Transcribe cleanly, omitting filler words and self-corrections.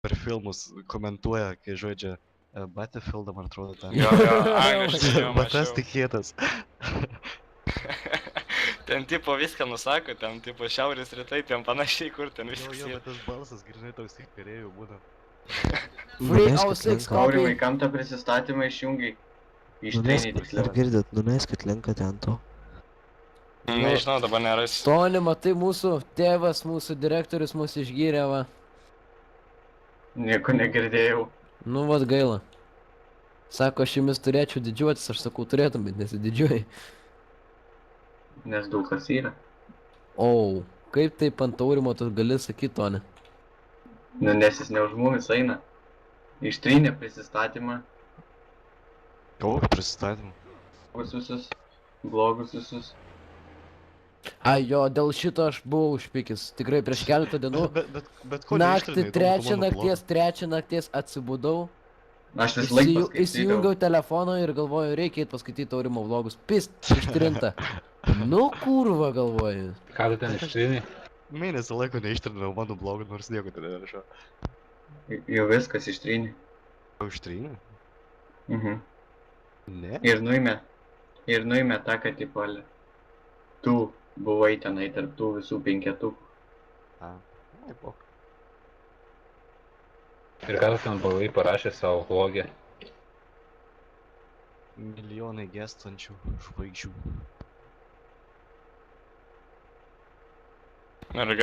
per filmus komentuoja, kai žaidžia Battlefieldą, man atrodo, ten. Jo, angliškai jau Bet tas mačiau. tik kietas. Ten tipo viską nusako, ten tipo šiaurės rytai, ten panašiai, kur ten Jo, viskas jo, yra. bet tas balsas, grinai toks kaip kareivių būna. Free Nuleiskit 06 linką. copy. Aurimai, kam tą prisistatymą išjungiai? Ištreini Ar tiksliau. girdit, nuleiskit linką ten to. Nežinau, dabar nerasi. Toni, matai, mūsų tėvas, mūsų direktorius mūsų išgyrė, va. Nieko negirdėjau. Nu, vat gaila. Sako, aš jumis turėčiau didžiuotis, aš sakau, turėtum, bet nesididžiuoji. Nes daug kas yra. O, kaip taip ant Aurimo tu gali sakyti, Toni? Nu, nes jis ne už mumis eina. Ištrynė prisistatymą. Kokį prisistatymą? Blogus visus. Ai jo, dėl šito aš buvau užpykęs. Tikrai prieš keletą dienų. Bet ko Naktį, trečią nakties atsibudau. Aš vis laik Įsijungiau telefoną ir galvoju, reikia eit paskaityti Aurimo vlogus. Pist, ištrinta. Nu kurva, galvoju. Ką tu ten ištrini? Mėnesį laiko neištrinau mano blogą, nors nieko ten nerašau. Jau viskas ištrynė. Jau ištrynė? Mhm. Ne? Ir nuėmė tą, kad tipalė. Tu buvai tenai tarp tų visų penketukų. A, ai, po. Ir ką tu ten buvai parašę savo vlogę? Milijonai gęstančių žvaigždžių. Merga?